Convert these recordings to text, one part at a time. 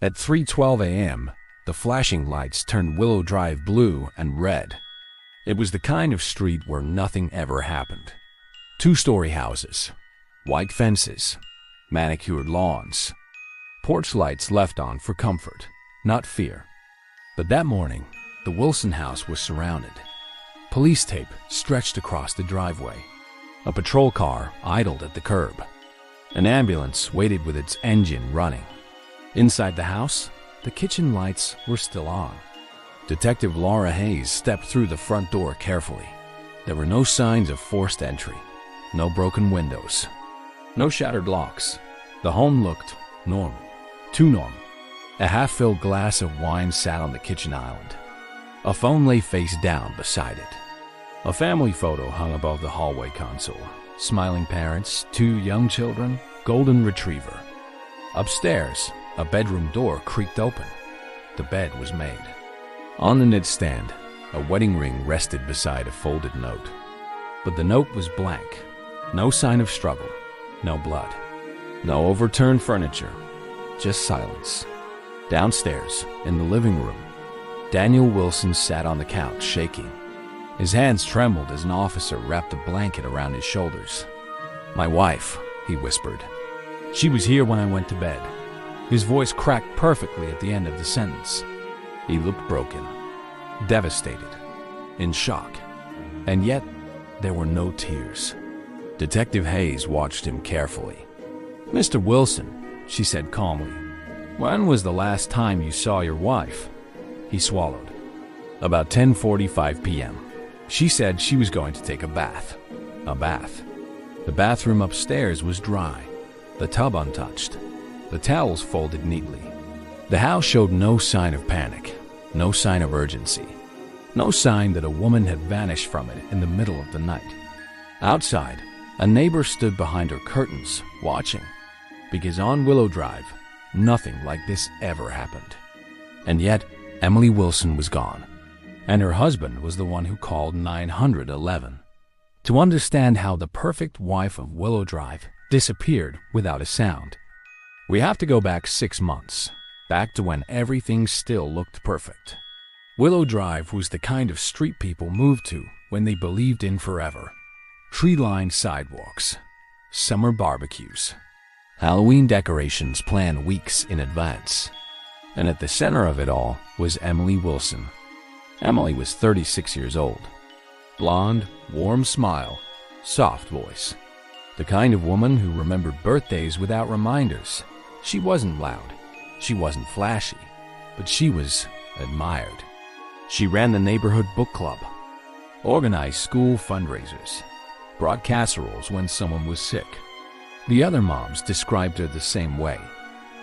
At 3:12 a.m., the flashing lights turned Willow Drive blue and red. It was the kind of street where nothing ever happened. Two-story houses, white fences, manicured lawns, porch lights left on for comfort, not fear. But that morning, the Wilson house was surrounded. Police tape stretched across the driveway. A patrol car idled at the curb. An ambulance waited with its engine running. Inside the house, the kitchen lights were still on. Detective Laura Hayes stepped through the front door carefully. There were no signs of forced entry, no broken windows, no shattered locks. The home looked normal, too normal. A half-filled glass of wine sat on the kitchen island. A phone lay face down beside it. A family photo hung above the hallway console. Smiling parents, 2 young children, golden retriever. Upstairs, a bedroom door creaked open. The bed was made. On the nightstand, a wedding ring rested beside a folded note. But the note was blank. No sign of struggle, no blood, no overturned furniture, just silence. Downstairs, in the living room, Daniel Wilson sat on the couch, shaking. His hands trembled as an officer wrapped a blanket around his shoulders. "My wife," he whispered. "She was here when I went to bed." His voice cracked perfectly at the end of the sentence. He looked broken, devastated, in shock. And yet, there were no tears. Detective Hayes watched him carefully. "Mr. Wilson," she said calmly, "when was the last time you saw your wife?" He swallowed. "About 10:45 p.m. She said she was going to take a bath. A bath. The bathroom upstairs was dry, the tub untouched, the towels folded neatly. The house showed no sign of panic, no sign of urgency, no sign that a woman had vanished from it in the middle of the night. Outside, a neighbor stood behind her curtains, watching, because on Willow Drive, nothing like this ever happened. And yet, Emily Wilson was gone, and her husband was the one who called 911 to understand how the perfect wife of Willow Drive disappeared without a sound. We have to go back 6 months, back to when everything still looked perfect. Willow Drive was the kind of street people moved to when they believed in forever. Tree-lined sidewalks, summer barbecues, Halloween decorations planned weeks in advance. And at the center of it all was Emily Wilson. Emily was 36 years old. Blonde, warm smile, soft voice. The kind of woman who remembered birthdays without reminders. She wasn't loud. She wasn't flashy. But she was admired. She ran the neighborhood book club, organized school fundraisers, brought casseroles when someone was sick. The other moms described her the same way.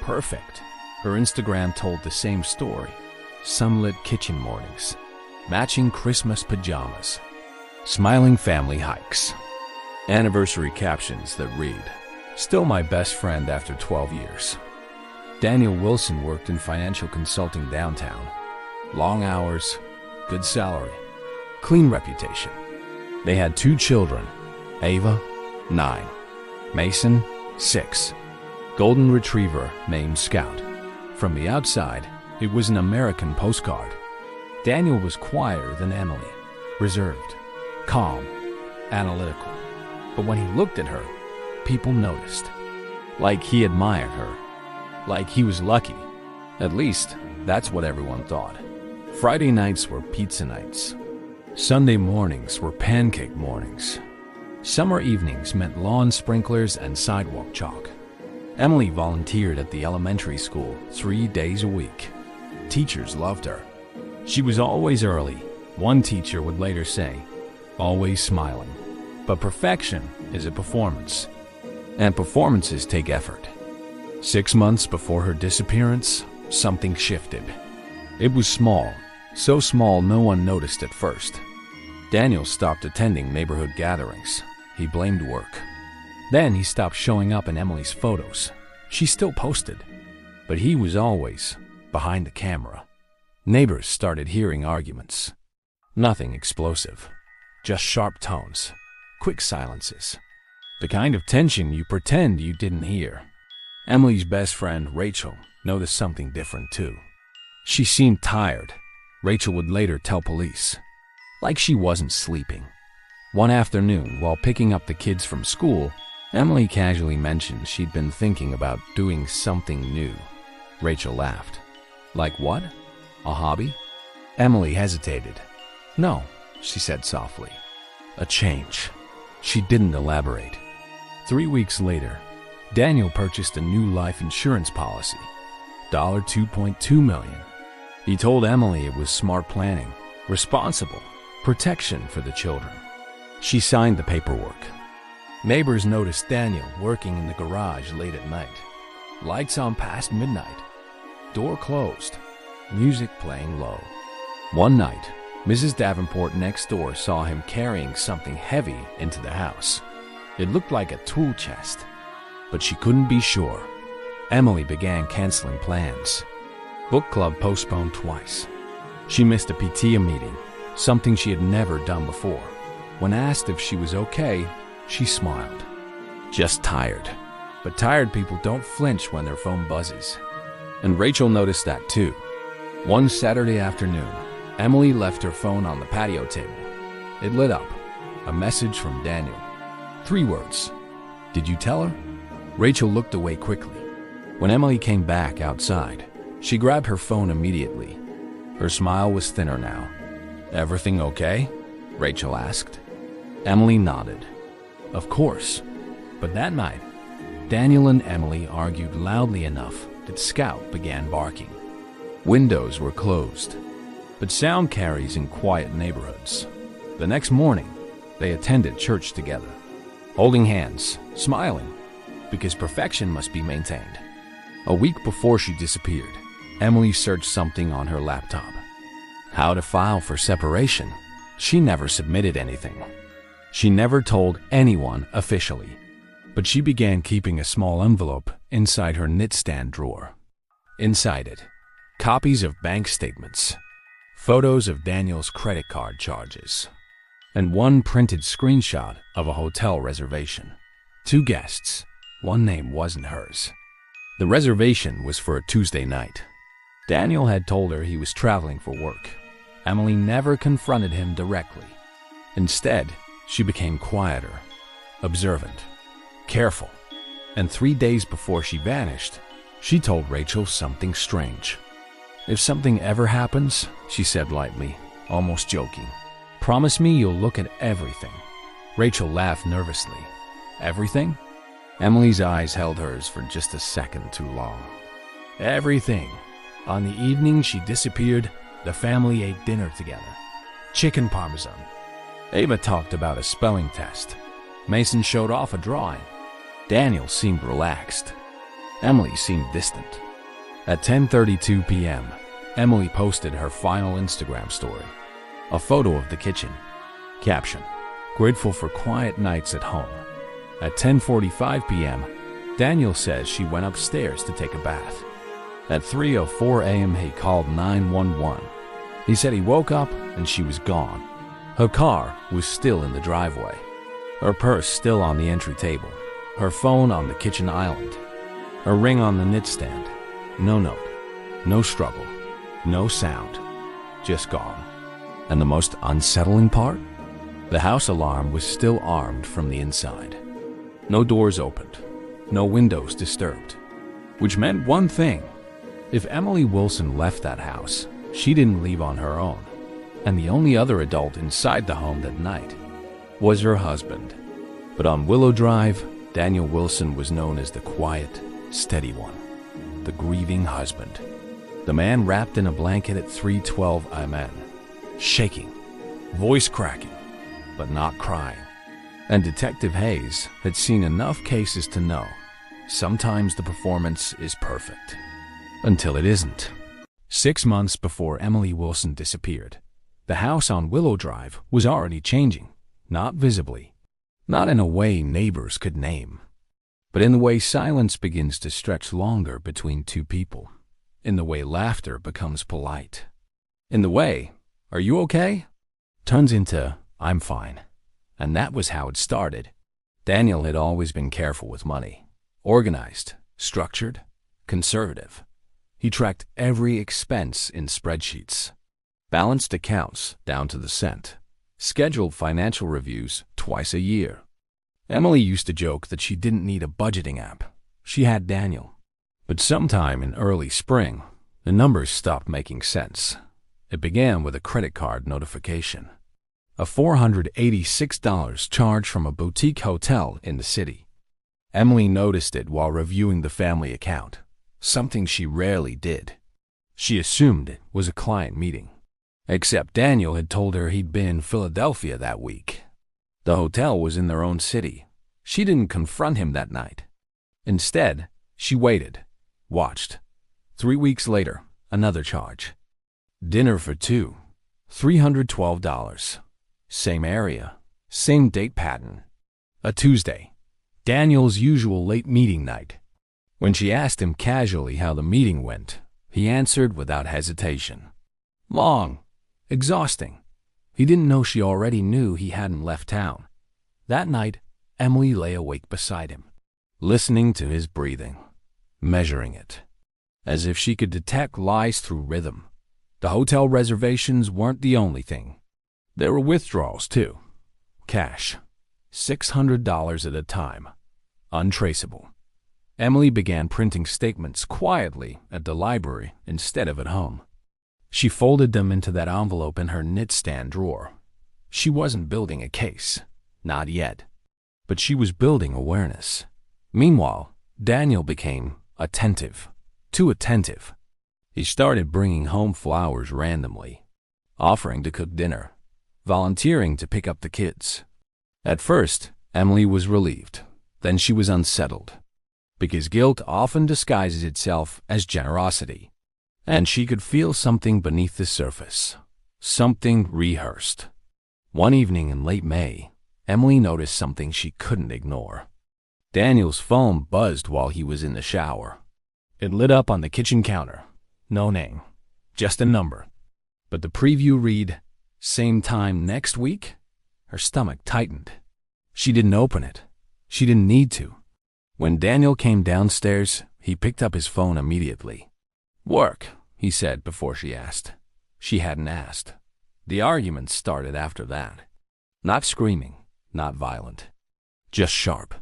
Perfect. Her Instagram told the same story. Sunlit kitchen mornings, matching Christmas pajamas, smiling family hikes, anniversary captions that read, "Still my best friend after 12 years." Daniel Wilson worked in financial consulting downtown. Long hours, good salary, clean reputation. They had 2 children, Ava, 9, Mason, 6, golden retriever named Scout. From the outside, it was an American postcard. Daniel was quieter than Emily, reserved, calm, analytical. But when he looked at her, people noticed. Like he admired her. Like he was lucky. At least, that's what everyone thought. Friday nights were pizza nights. Sunday mornings were pancake mornings. Summer evenings meant lawn sprinklers and sidewalk chalk. Emily volunteered at the elementary school 3 days a week. Teachers loved her. She was always early. One teacher would later say, always smiling. But perfection is a performance, and performances take effort. 6 months before her disappearance, something shifted. It was small, so small no one noticed at first. Daniel stopped attending neighborhood gatherings. He blamed work. Then he stopped showing up in Emily's photos. She still posted, but he was always behind the camera. Neighbors started hearing arguments. Nothing explosive, just sharp tones, quick silences. The kind of tension you pretend you didn't hear. Emily's best friend, Rachel, noticed something different too. She seemed tired. Rachel would later tell police. Like she wasn't sleeping. One afternoon, while picking up the kids from school, Emily casually mentioned she'd been thinking about doing something new. Rachel laughed. Like what? A hobby? Emily hesitated. No, she said softly. A change. She didn't elaborate. 3 weeks later, Daniel purchased a new life insurance policy. $2.2 million. He told Emily it was smart planning, responsible, protection for the children. She signed the paperwork. Neighbors noticed Daniel working in the garage late at night. Lights on past midnight. Door closed. Music playing low. One night, Mrs. Davenport next door saw him carrying something heavy into the house. It looked like a tool chest, but she couldn't be sure. Emily began canceling plans. Book club postponed twice. She missed a PTA meeting, something she had never done before. When asked if she was okay, she smiled. Just tired. But tired people don't flinch when their phone buzzes. And Rachel noticed that too. One Saturday afternoon, Emily left her phone on the patio table. It lit up. A message from Daniel. 3 words. Did you tell her? Rachel looked away quickly. When Emily came back outside, she grabbed her phone immediately. Her smile was thinner now. Everything okay? Rachel asked. Emily nodded. Of course. But that night, Daniel and Emily argued loudly enough that Scout began barking. Windows were closed, but sound carries in quiet neighborhoods. The next morning, they attended church together, holding hands, smiling, because perfection must be maintained. A week before she disappeared, Emily searched something on her laptop. How to file for separation. She never submitted anything. She never told anyone officially, but she began keeping a small envelope inside her nightstand drawer. Inside it, copies of bank statements, photos of Daniel's credit card charges, and one printed screenshot of a hotel reservation. 2 guests. One name wasn't hers. The reservation was for a Tuesday night. Daniel had told her he was traveling for work. Emily never confronted him directly. Instead, she became quieter, observant, careful. And 3 days before she vanished, she told Rachel something strange. If something ever happens, she said lightly, almost joking, promise me you'll look at everything. Rachel laughed nervously. Everything? Emily's eyes held hers for just a second too long. Everything. On the evening she disappeared, the family ate dinner together. Chicken parmesan. Ava talked about a spelling test. Mason showed off a drawing. Daniel seemed relaxed. Emily seemed distant. At 10:32 p.m., Emily posted her final Instagram story. A photo of the kitchen. Caption: grateful for quiet nights at home. At 10:45 p.m., Daniel says she went upstairs to take a bath. At 3:04 a.m., he called 911. He said he woke up and she was gone. Her car was still in the driveway. Her purse still on the entry table. Her phone on the kitchen island. Her ring on the nightstand. No note. No struggle. No sound. Just gone. And the most unsettling part? The house alarm was still armed from the inside. No doors opened. No windows disturbed. Which meant one thing. If Emily Wilson left that house, she didn't leave on her own. And the only other adult inside the home that night was her husband. But on Willow Drive, Daniel Wilson was known as the quiet, steady one. The grieving husband. The man wrapped in a blanket at 3:12 a.m. Shaking, voice cracking, but not crying. And Detective Hayes had seen enough cases to know sometimes the performance is perfect. Until it isn't. 6 months before Emily Wilson disappeared, the house on Willow Drive was already changing, not visibly, not in a way neighbors could name, but in the way silence begins to stretch longer between two people, in the way laughter becomes polite, in the way, "Are you okay?" turns into, "I'm fine." And that was how it started. Daniel had always been careful with money, organized, structured, conservative. He tracked every expense in spreadsheets, balanced accounts down to the cent, scheduled financial reviews twice a year. Emily used to joke that she didn't need a budgeting app. She had Daniel. But sometime in early spring, the numbers stopped making sense. It began with a credit card notification. A $486 charge from a boutique hotel in the city. Emily noticed it while reviewing the family account, something she rarely did. She assumed it was a client meeting. Except Daniel had told her he'd been in Philadelphia that week. The hotel was in their own city. She didn't confront him that night. Instead, she waited, watched. 3 weeks later, another charge. Dinner for two, $312. Same area, same date pattern. A Tuesday, Daniel's usual late meeting night. When she asked him casually how the meeting went, he answered without hesitation. Long, exhausting. He didn't know she already knew he hadn't left town. That night, Emily lay awake beside him, listening to his breathing, measuring it, as if she could detect lies through rhythm. The hotel reservations weren't the only thing. There were withdrawals, too. Cash. $600 at a time. Untraceable. Emily began printing statements quietly at the library instead of at home. She folded them into that envelope in her nightstand drawer. She wasn't building a case. Not yet. But she was building awareness. Meanwhile, Daniel became attentive. Too attentive. He started bringing home flowers randomly, offering to cook dinner, volunteering to pick up the kids. At first, Emily was relieved. Then she was unsettled, because guilt often disguises itself as generosity, and she could feel something beneath the surface, something rehearsed. One evening in late May, Emily noticed something she couldn't ignore. Daniel's phone buzzed while he was in the shower. It lit up on the kitchen counter. No name, just a number. But the preview read, "Same time next week?" Her stomach tightened. She didn't open it. She didn't need to. When Daniel came downstairs, he picked up his phone immediately. "Work," he said before she asked. She hadn't asked. The argument started after that. Not screaming, not violent. Just sharp.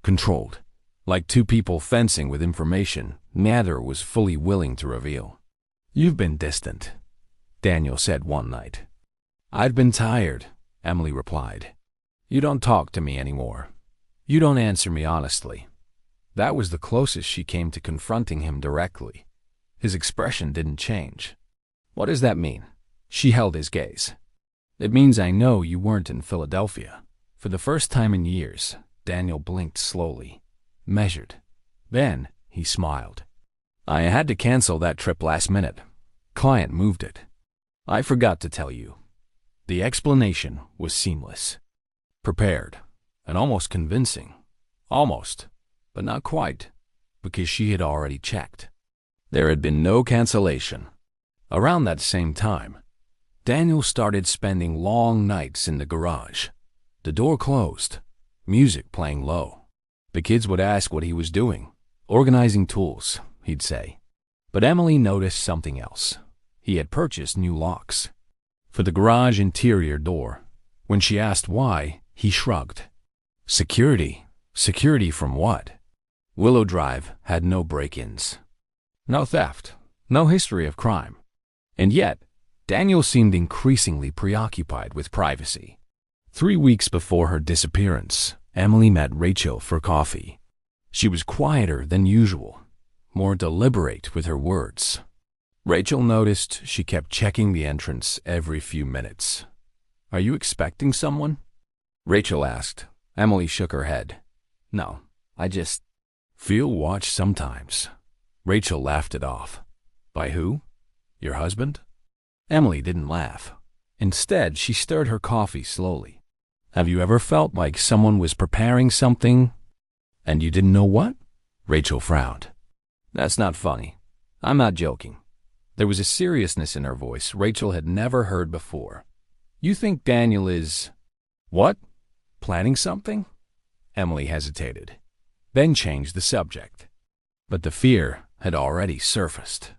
Controlled. Like two people fencing with information neither was fully willing to reveal. "You've been distant," Daniel said one night. "I've been tired," Emily replied. "You don't talk to me anymore. You don't answer me honestly." That was the closest she came to confronting him directly. His expression didn't change. "What does that mean?" She held his gaze. "It means I know you weren't in Philadelphia." For the first time in years, Daniel blinked slowly, measured. Then he smiled. "I had to cancel that trip last minute. Client moved it. I forgot to tell you." The explanation was seamless. Prepared, and almost convincing. Almost, but not quite, because she had already checked. There had been no cancellation. Around that same time, Daniel started spending long nights in the garage. The door closed, music playing low. The kids would ask what he was doing. "Organizing tools," he'd say. But Emily noticed something else. He had purchased new locks for the garage interior door. When she asked why, he shrugged. Security. Security from what? Willow Drive had no break-ins. No theft. No history of crime. And yet, Daniel seemed increasingly preoccupied with privacy. 3 weeks before her disappearance, Emily met Rachel for coffee. She was quieter than usual, more deliberate with her words. Rachel noticed she kept checking the entrance every few minutes. "Are you expecting someone?" Rachel asked. Emily shook her head. "No, I just feel watched sometimes." Rachel laughed it off. "By who? Your husband?" Emily didn't laugh. Instead, she stirred her coffee slowly. "Have you ever felt like someone was preparing something and you didn't know what?" Rachel frowned. "That's not funny. I'm not joking." There was a seriousness in her voice Rachel had never heard before. "You think Daniel is... what? Planning something?" Emily hesitated, then changed the subject. But the fear had already surfaced.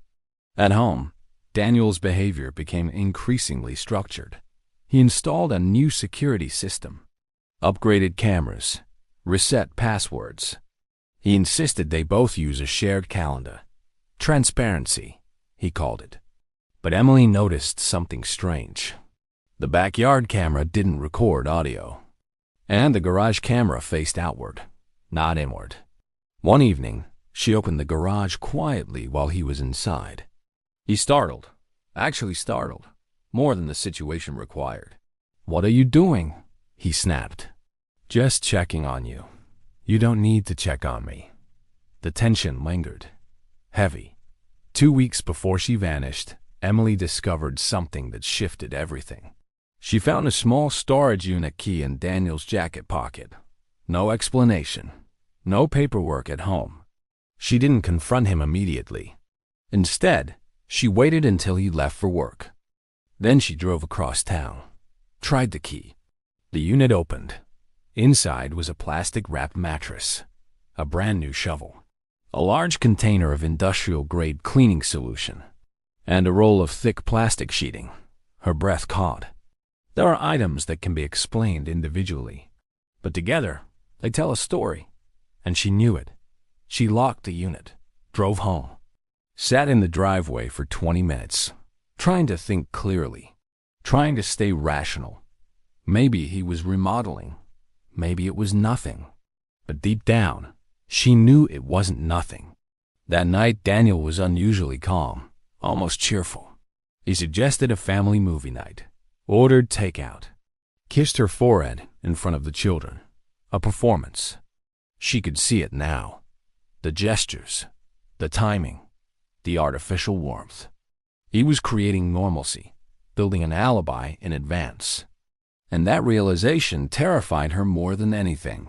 At home, Daniel's behavior became increasingly structured. He installed a new security system, upgraded cameras, reset passwords. He insisted they both use a shared calendar. Transparency, he called it. But Emily noticed something strange. The backyard camera didn't record audio, and the garage camera faced outward, not inward. One evening, she opened the garage quietly while he was inside. He startled, actually startled, more than the situation required. "What are you doing?" he snapped. "Just checking on you. You don't need to check on me." The tension lingered, heavy. 2 weeks before she vanished, Emily discovered something that shifted everything. She found a small storage unit key in Daniel's jacket pocket. No explanation, no paperwork at home. She didn't confront him immediately. Instead, she waited until he left for work. Then she drove across town, tried the key. The unit opened. Inside was a plastic-wrapped mattress, a brand-new shovel, a large container of industrial-grade cleaning solution, and a roll of thick plastic sheeting. Her breath caught. There are items that can be explained individually, but together they tell a story, and she knew it. She locked the unit, drove home, sat in the driveway for 20 minutes, trying to think clearly, trying to stay rational. Maybe he was remodeling. Maybe it was nothing. But deep down, she knew it wasn't nothing. That night, Daniel was unusually calm, almost cheerful. He suggested a family movie night, ordered takeout, kissed her forehead in front of the children. A performance. She could see it now. The gestures, the timing, the artificial warmth. He was creating normalcy, building an alibi in advance. And that realization terrified her more than anything.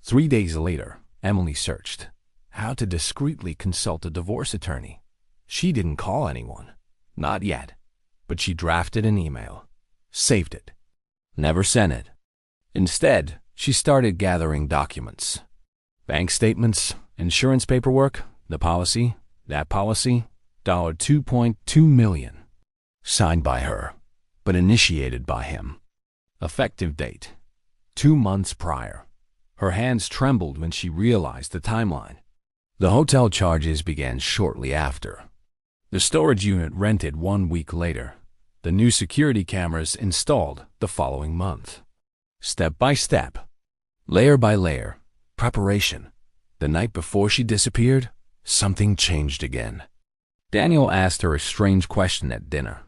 3 days later, Emily searched how to discreetly consult a divorce attorney. She didn't call anyone, not yet, but she drafted an email, saved it, never sent it. Instead, she started gathering documents. Bank statements, insurance paperwork, the policy, that policy, $2.2 million. Signed by her, but initiated by him. Effective date, 2 months prior. Her hands trembled when she realized the timeline. The hotel charges began shortly after. The storage unit rented 1 week later. The new security cameras installed the following month. Step by step, layer by layer, preparation. The night before she disappeared, something changed again. Daniel asked her a strange question at dinner.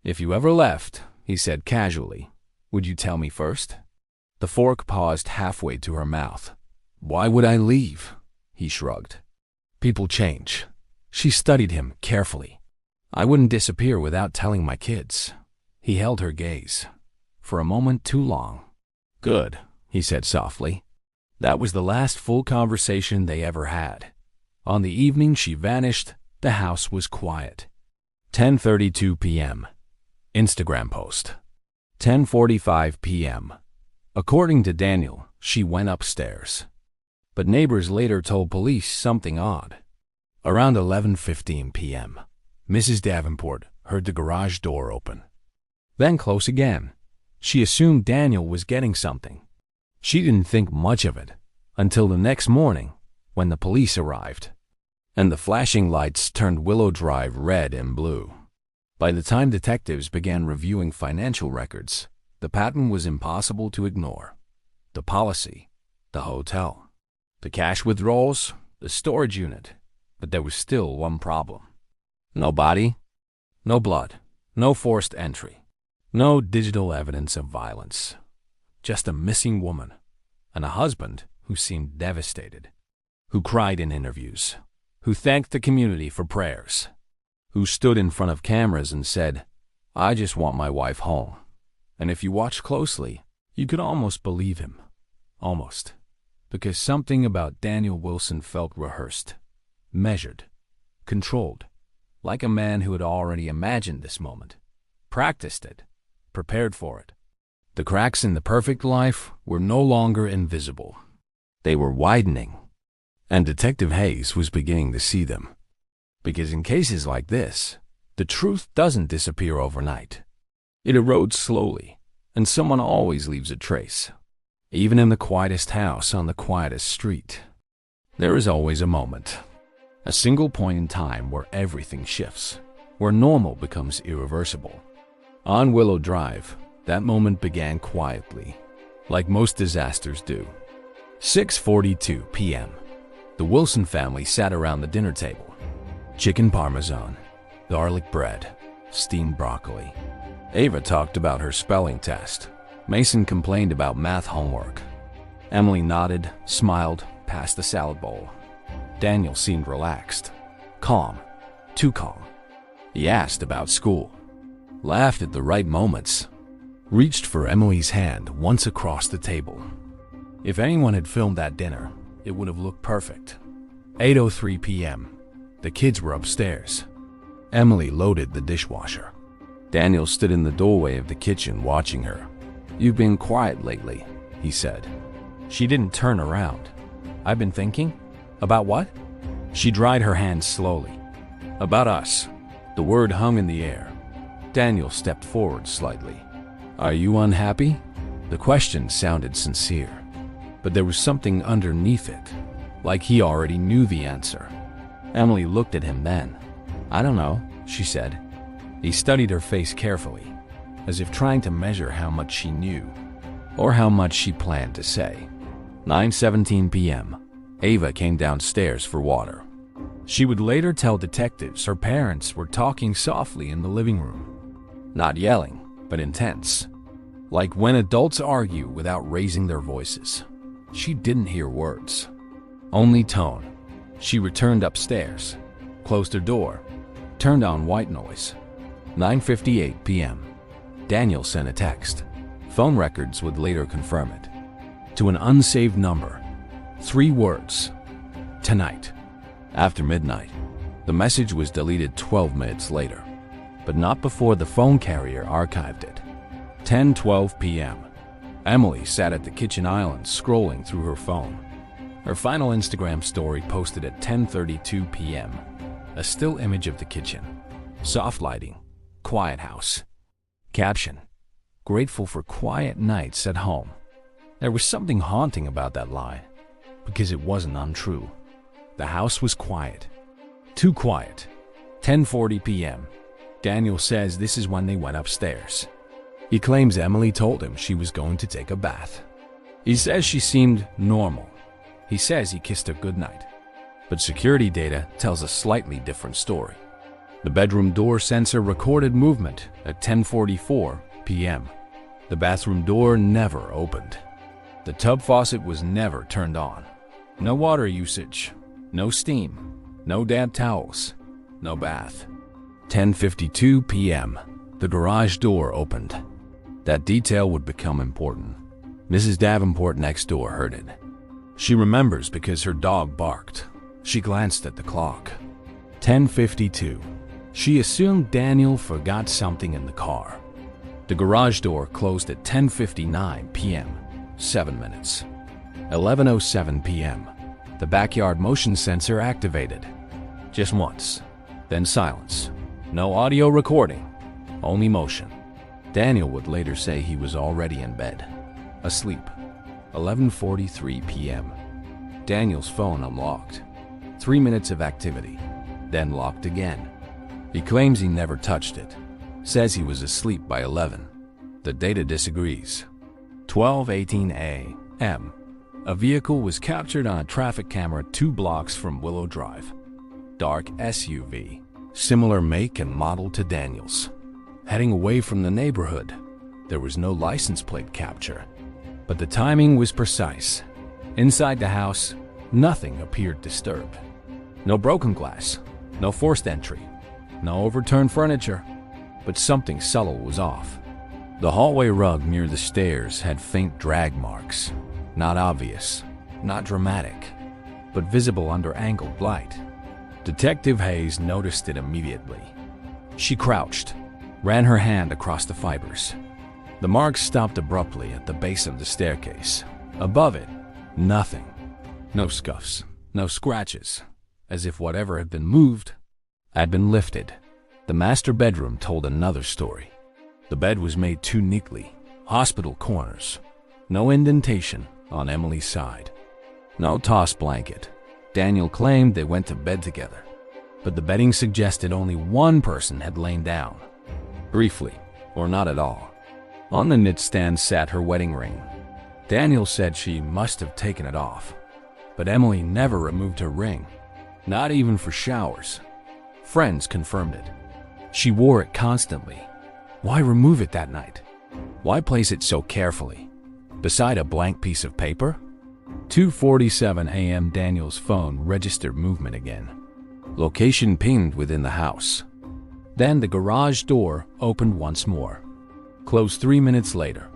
"If you ever left," he said casually, "would you tell me first?" The fork paused halfway to her mouth. "Why would I leave?" He shrugged. "People change." She studied him carefully. "I wouldn't disappear without telling my kids." He held her gaze. For a moment too long. "Good," he said softly. That was the last full conversation they ever had. On the evening she vanished, the house was quiet. 10:32 p.m. Instagram post. 10:45 p.m. According to Daniel, she went upstairs. But neighbors later told police something odd. Around 11:15 p.m., Mrs. Davenport heard the garage door open. Then close again. She assumed Daniel was getting something. She didn't think much of it until the next morning when the police arrived. And the flashing lights turned Willow Drive red and blue. By the time detectives began reviewing financial records, the pattern was impossible to ignore. The policy, the hotel, the cash withdrawals, the storage unit. But there was still one problem. No body, no blood, no forced entry, no digital evidence of violence. Just a missing woman and a husband who seemed devastated, who cried in interviews, who thanked the community for prayers, who stood in front of cameras and said, "I just want my wife home." And if you watched closely, you could almost believe him. Almost. Because something about Daniel Wilson felt rehearsed, measured, controlled, like a man who had already imagined this moment, practiced it, prepared for it. The cracks in the perfect life were no longer invisible. They were widening, and Detective Hayes was beginning to see them. Because in cases like this, the truth doesn't disappear overnight. It erodes slowly, and someone always leaves a trace. Even in the quietest house on the quietest street, there is always a moment. A single point in time where everything shifts, where normal becomes irreversible. On Willow Drive, that moment began quietly, like most disasters do. 6:42 p.m. The Wilson family sat around the dinner table. Chicken parmesan, garlic bread, steamed broccoli. Ava talked about her spelling test. Mason complained about math homework. Emily nodded, smiled, passed the salad bowl. Daniel seemed relaxed, calm, too calm. He asked about school, laughed at the right moments, reached for Emily's hand once across the table. If anyone had filmed that dinner, it would have looked perfect. 8:03 p.m. The kids were upstairs. Emily loaded the dishwasher. Daniel stood in the doorway of the kitchen watching her. "You've been quiet lately," he said. She didn't turn around. "I've been thinking? About what?" She dried her hands slowly. "About us." The word hung in the air. Daniel stepped forward slightly. "Are you unhappy?" The question sounded sincere, but there was something underneath it, like he already knew the answer. Emily looked at him then. "I don't know," she said. He studied her face carefully, as if trying to measure how much she knew, or how much she planned to say. 9:17 p.m. Ava came downstairs for water. She would later tell detectives her parents were talking softly in the living room. Not yelling, but intense. Like when adults argue without raising their voices. She didn't hear words, only tone. She returned upstairs, closed her door, turned on white noise. 9:58 p.m. Daniel sent a text. Phone records would later confirm it. To an unsaved number. 3 words. "Tonight." After midnight. The message was deleted 12 minutes later, but not before the phone carrier archived it. 10:12 p.m. Emily sat at the kitchen island scrolling through her phone. Her final Instagram story posted at 10:32 p.m. A still image of the kitchen. Soft lighting. Quiet house. Caption: "Grateful for quiet nights at home." There was something haunting about that line, because it wasn't untrue. The house was quiet. Too quiet. 10:40 p.m. Daniel says this is when they went upstairs. He claims Emily told him she was going to take a bath. He says she seemed normal. He says he kissed her goodnight. But security data tells a slightly different story. The bedroom door sensor recorded movement at 10:44 p.m. The bathroom door never opened. The tub faucet was never turned on. No water usage, no steam, no damp towels, no bath. 10:52 p.m. The garage door opened. That detail would become important. Mrs. Davenport next door heard it. She remembers because her dog barked. She glanced at the clock. 10:52. She assumed Daniel forgot something in the car. The garage door closed at 10:59 p.m. 7 minutes. 11:07 p.m. The backyard motion sensor activated. Just once. Then silence. No audio recording. Only motion. Daniel would later say he was already in bed. Asleep. 11:43 p.m. Daniel's phone unlocked. 3 minutes of activity. Then locked again. He claims he never touched it. Says he was asleep by 11. The data disagrees. 12:18 a.m. A vehicle was captured on a traffic camera 2 blocks from Willow Drive. Dark SUV, similar make and model to Daniel's. Heading away from the neighborhood. There was no license plate capture, but the timing was precise. Inside the house, nothing appeared disturbed. No broken glass, no forced entry, no overturned furniture, but something subtle was off. The hallway rug near the stairs had faint drag marks. Not obvious, not dramatic, but visible under angled light. Detective Hayes noticed it immediately. She crouched, ran her hand across the fibers. The marks stopped abruptly at the base of the staircase. Above it, nothing. No scuffs, no scratches, as if whatever had been moved had been lifted. The master bedroom told another story. The bed was made too neatly, hospital corners, no indentation on Emily's side, no tossed blanket. Daniel claimed they went to bed together, but the bedding suggested only one person had lain down. Briefly, or not at all. On the nightstand sat her wedding ring. Daniel said she must have taken it off, but Emily never removed her ring, not even for showers. Friends confirmed it. She wore it constantly. Why remove it that night? Why place it so carefully? Beside a blank piece of paper? 2:47 a.m. Daniel's phone registered movement again. Location pinged within the house. Then the garage door opened once more. Closed 3 minutes later.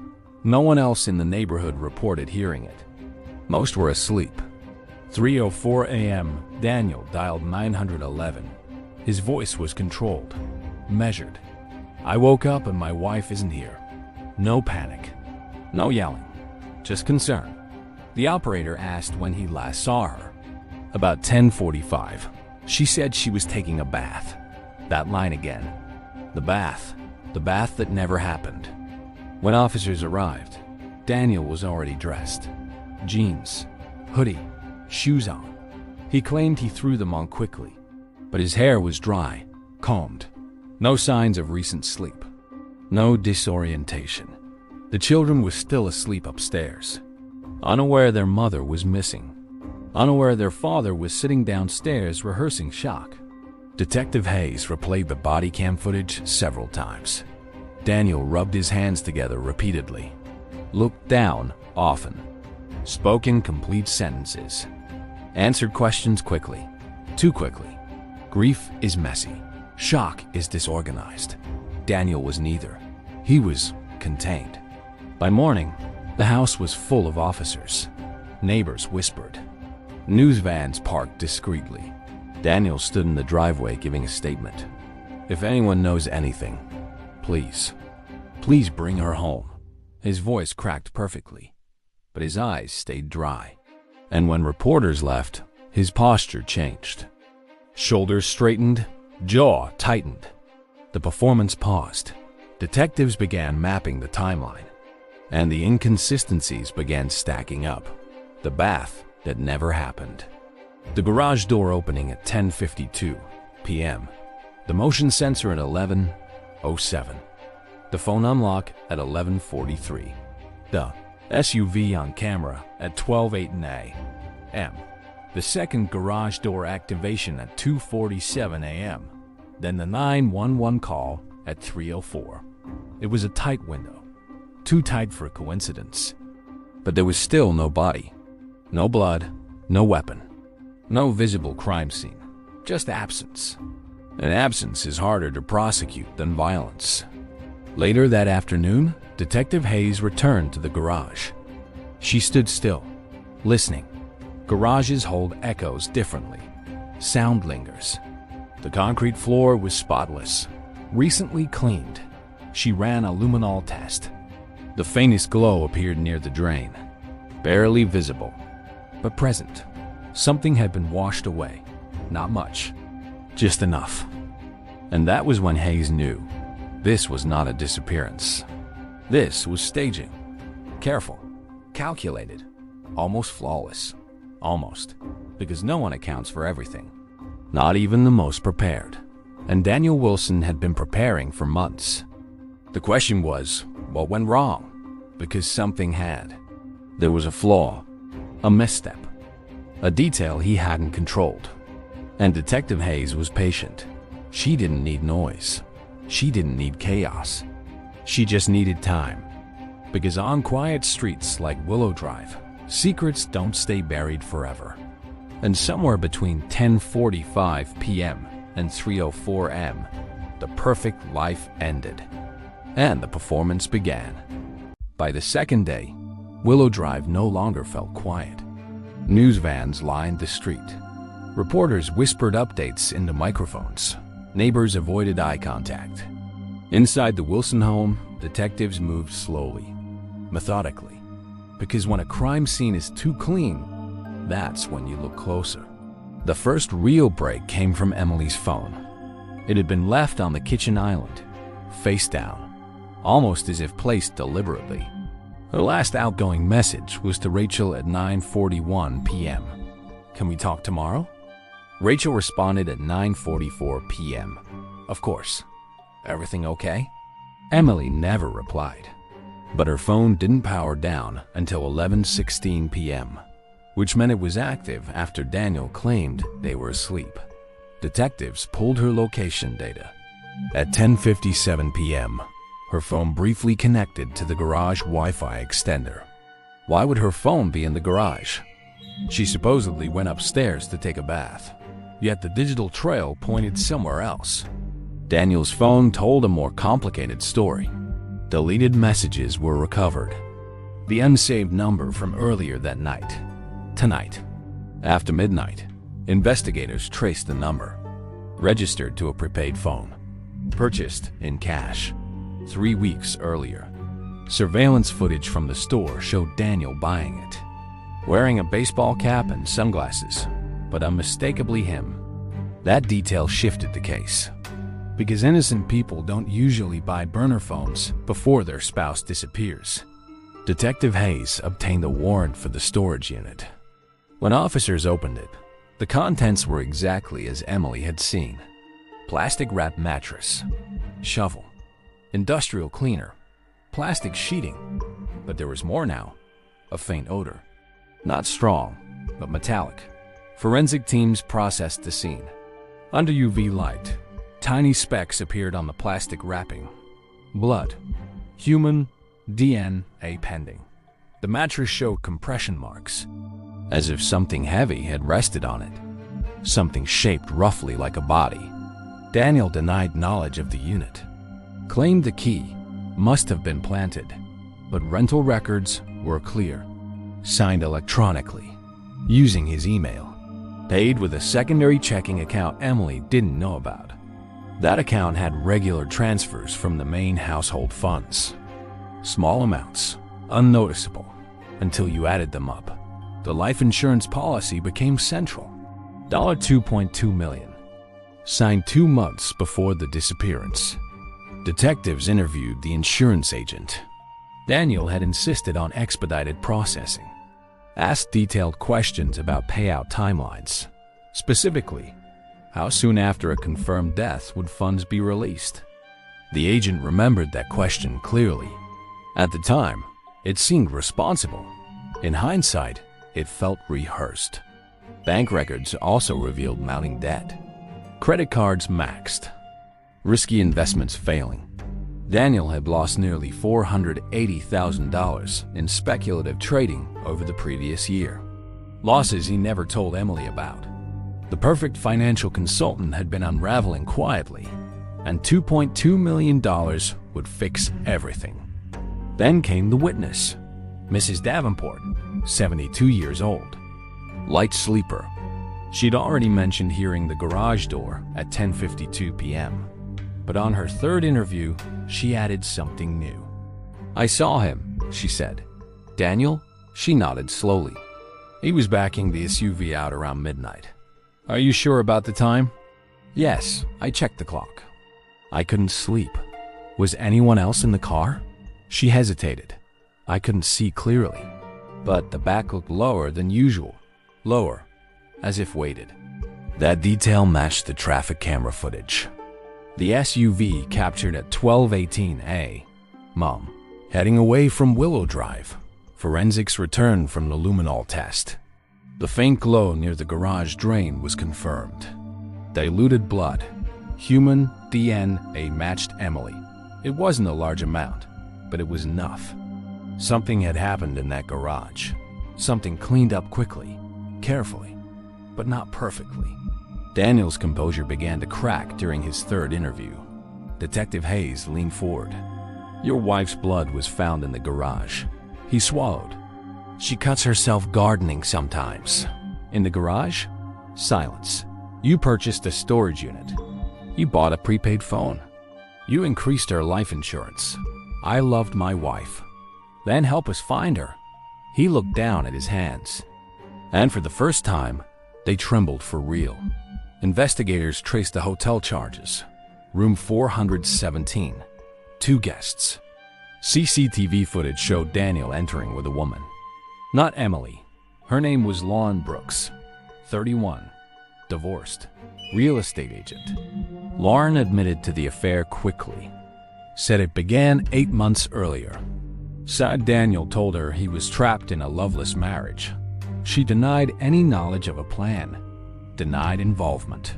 No one else in the neighborhood reported hearing it. Most were asleep. 3:04 a.m. Daniel dialed 911. His voice was controlled, measured. I woke up and my wife isn't here. No panic. No yelling. Just concern. The operator asked when he last saw her. About 10:45. She said she was taking a bath. That line again. The bath. The bath that never happened. When officers arrived, Daniel was already dressed. Jeans, hoodie, shoes on. He claimed he threw them on quickly, but his hair was dry, combed. No signs of recent sleep. No disorientation. The children were still asleep upstairs, unaware their mother was missing, unaware their father was sitting downstairs rehearsing shock. Detective Hayes replayed the body cam footage several times. Daniel rubbed his hands together repeatedly, looked down often, spoke in complete sentences, answered questions quickly, too quickly. Grief is messy. Shock is disorganized. Daniel was neither. He was contained. By morning, the house was full of officers. Neighbors whispered. News vans parked discreetly. Daniel stood in the driveway giving a statement. If anyone knows anything, please bring her home. His voice cracked perfectly, but his eyes stayed dry. And when reporters left, his posture changed. Shoulders straightened, jaw tightened. The performance paused. Detectives began mapping the timeline, and the inconsistencies began stacking up. The bath that never happened. The garage door opening at 10:52 p.m. The motion sensor at 11:07. The phone unlock at 11:43. The SUV on camera at 12:08 a.m. The second garage door activation at 2:47 a.m. Then the 911 call at 3:04. It was a tight window, too tight for a coincidence. But there was still no body, no blood, no weapon, no visible crime scene, just absence. And absence is harder to prosecute than violence. Later that afternoon, Detective Hayes returned to the garage. She stood still, listening. Garages hold echoes differently. Sound lingers. The concrete floor was spotless, recently cleaned. She ran a luminol test. The faintest glow appeared near the drain, barely visible, but present. Something had been washed away. Not much, just enough. And that was when Hayes knew this was not a disappearance. This was staging. Careful, calculated, almost flawless. Almost, because no one accounts for everything. Not even the most prepared. And Daniel Wilson had been preparing for months. The question was, what went wrong? Because something had. There was a flaw, a misstep, a detail he hadn't controlled. And Detective Hayes was patient. She didn't need noise. She didn't need chaos. She just needed time. Because on quiet streets like Willow Drive, secrets don't stay buried forever. And somewhere between 10:45 p.m. and 3:04 a.m., the perfect life ended. And the performance began. By the second day, Willow Drive no longer felt quiet. News vans lined the street. Reporters whispered updates into microphones. Neighbors avoided eye contact. Inside the Wilson home, detectives moved slowly, methodically. Because when a crime scene is too clean, that's when you look closer. The first real break came from Emily's phone. It had been left on the kitchen island, face down, almost as if placed deliberately. Her last outgoing message was to Rachel at 9:41 p.m. "Can we talk tomorrow?" Rachel responded at 9:44 p.m. "Of course. Everything okay?" Emily never replied, but her phone didn't power down until 11:16 p.m., which meant it was active after Daniel claimed they were asleep. Detectives pulled her location data. At 10:57 p.m., her phone briefly connected to the garage Wi-Fi extender. Why would her phone be in the garage? She supposedly went upstairs to take a bath, yet the digital trail pointed somewhere else. Daniel's phone told a more complicated story. Deleted messages were recovered. The unsaved number from earlier that night. Tonight, after midnight, investigators traced the number. Registered to a prepaid phone. Purchased in cash 3 weeks earlier. Surveillance footage from the store showed Daniel buying it, wearing a baseball cap and sunglasses, but unmistakably him. That detail shifted the case, because innocent people don't usually buy burner phones before their spouse disappears. Detective Hayes obtained a warrant for the storage unit. When officers opened it, the contents were exactly as Emily had seen. Plastic-wrapped mattress, shovel, industrial cleaner, plastic sheeting. But there was more now. A faint odor. Not strong, but metallic. Forensic teams processed the scene. Under UV light, tiny specks appeared on the plastic wrapping. Blood. Human DNA pending. The mattress showed compression marks, as if something heavy had rested on it. Something shaped roughly like a body. Daniel denied knowledge of the unit. Claimed the key must have been planted, but rental records were clear. Signed electronically, using his email. Paid with a secondary checking account Emily didn't know about. That account had regular transfers from the main household funds. Small amounts, unnoticeable, until you added them up. The life insurance policy became central. $2.2 million. Signed 2 months before the disappearance. Detectives interviewed the insurance agent. Daniel had insisted on expedited processing. Asked detailed questions about payout timelines. Specifically, how soon after a confirmed death would funds be released? The agent remembered that question clearly. At the time, it seemed responsible. In hindsight, it felt rehearsed. Bank records also revealed mounting debt. Credit cards maxed. Risky investments failing. Daniel had lost nearly $480,000 in speculative trading over the previous year. Losses he never told Emily about. The perfect financial consultant had been unraveling quietly, and $2.2 million would fix everything. Then came the witness, Mrs. Davenport, 72 years old. Light sleeper. She'd already mentioned hearing the garage door at 10:52 p.m. But on her third interview, she added something new. "I saw him," she said. "Daniel?" She nodded slowly. "He was backing the SUV out around midnight." "Are you sure about the time?" "Yes, I checked the clock." "I couldn't sleep. Was anyone else in the car?" She hesitated. "I couldn't see clearly, but the back looked lower than usual. Lower, as if weighted." That detail matched the traffic camera footage. The SUV captured at 12:18 a.m., heading away from Willow Drive. Forensics returned from the luminol test. The faint glow near the garage drain was confirmed. Diluted blood. Human DNA matched Emily. It wasn't a large amount, but it was enough. Something had happened in that garage. Something cleaned up quickly, carefully, but not perfectly. Daniel's composure began to crack during his third interview. Detective Hayes leaned forward. "Your wife's blood was found in the garage." He swallowed. "She cuts herself gardening sometimes." "In the garage?" Silence. "You purchased a storage unit. You bought a prepaid phone. You increased her life insurance. I loved my wife. Then help us find her." He looked down at his hands. And for the first time, they trembled for real. Investigators traced the hotel charges. Room 417. 2 guests. CCTV footage showed Daniel entering with a woman. Not Emily. Her name was Lauren Brooks, 31, divorced, real estate agent. Lauren admitted to the affair quickly. Said it began 8 months earlier. Said Daniel told her he was trapped in a loveless marriage. She denied any knowledge of a plan, denied involvement.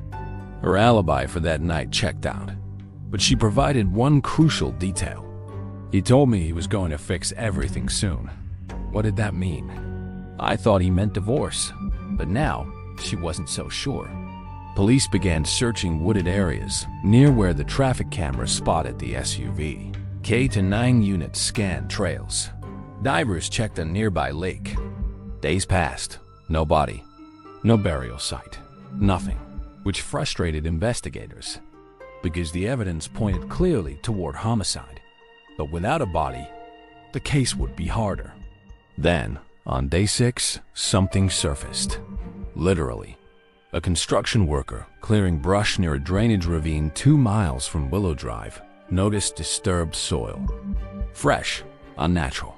Her alibi for that night checked out, but she provided one crucial detail. He told me he was going to fix everything soon. What did that mean? I thought he meant divorce, but now she wasn't so sure. Police began searching wooded areas near where the traffic cameras spotted the SUV. K-9 units scanned trails. Divers checked a nearby lake. Days passed. No body. No burial site. Nothing. Which frustrated investigators, because the evidence pointed clearly toward homicide. But without a body, the case would be harder. Then, on day 6, something surfaced. Literally. A construction worker clearing brush near a drainage ravine 2 miles from Willow Drive noticed disturbed soil. Fresh, unnatural.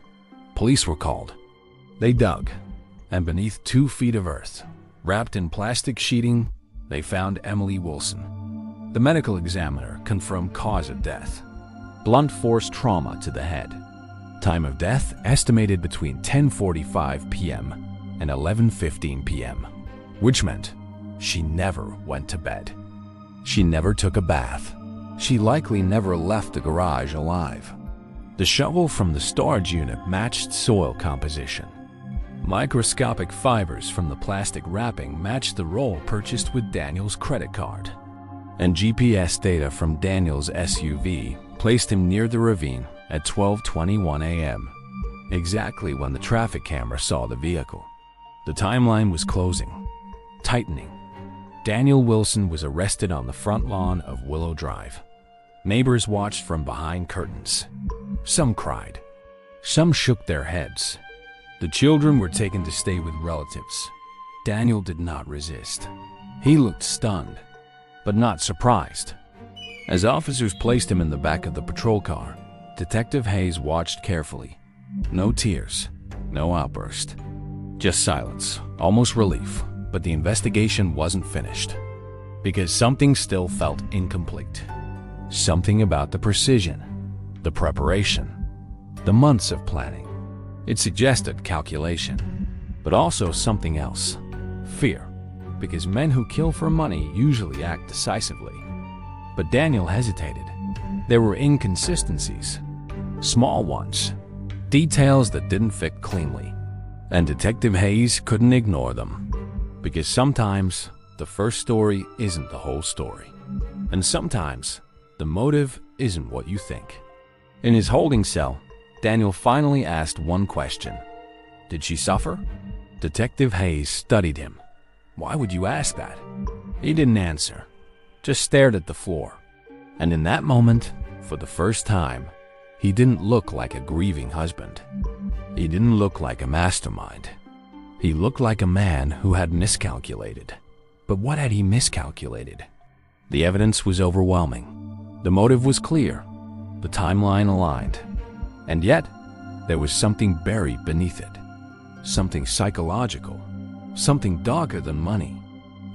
Police were called. They dug, and beneath 2 feet of earth, wrapped in plastic sheeting, they found Emily Wilson. The medical examiner confirmed cause of death: blunt force trauma to the head. Time of death estimated between 10:45 p.m. and 11:15 p.m., which meant she never went to bed. She never took a bath. She likely never left the garage alive. The shovel from the storage unit matched soil composition. Microscopic fibers from the plastic wrapping matched the roll purchased with Daniel's credit card. And GPS data from Daniel's SUV placed him near the ravine at 12:21 a.m., exactly when the traffic camera saw the vehicle. The timeline was closing, tightening. Daniel Wilson was arrested on the front lawn of Willow Drive. Neighbors watched from behind curtains. Some cried. Some shook their heads. The children were taken to stay with relatives. Daniel did not resist. He looked stunned, but not surprised. As officers placed him in the back of the patrol car, Detective Hayes watched carefully. No tears, no outburst. Just silence, almost relief, but the investigation wasn't finished. Because something still felt incomplete. Something about the precision, the preparation, the months of planning. It suggested calculation, but also something else: fear, because men who kill for money usually act decisively. But Daniel hesitated. There were inconsistencies, small ones, details that didn't fit cleanly, and Detective Hayes couldn't ignore them, because sometimes the first story isn't the whole story, and sometimes the motive isn't what you think. In his holding cell, Daniel finally asked one question: did she suffer? Detective Hayes studied him. Why would you ask that? He didn't answer, just stared at the floor. And in that moment, for the first time, he didn't look like a grieving husband. He didn't look like a mastermind. He looked like a man who had miscalculated. But what had he miscalculated? The evidence was overwhelming. The motive was clear. The timeline aligned. And yet, there was something buried beneath it. Something psychological. Something darker than money.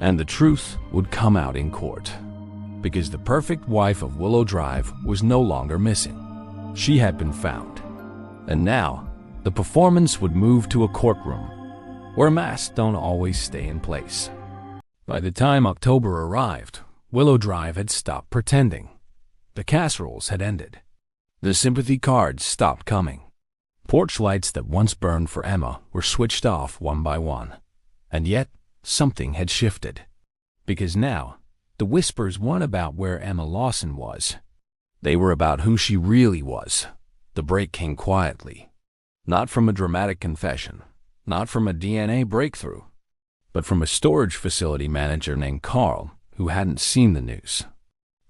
And the truth would come out in court. Because the perfect wife of Willow Drive was no longer missing. She had been found. And now, the performance would move to a courtroom, where masks don't always stay in place. By the time October arrived, Willow Drive had stopped pretending. The casseroles had ended. The sympathy cards stopped coming. Porch lights that once burned for Emma were switched off one by one. And yet, something had shifted. Because now, the whispers weren't about where Emma Lawson was. They were about who she really was. The break came quietly. Not from a dramatic confession, not from a DNA breakthrough, but from a storage facility manager named Carl who hadn't seen the news.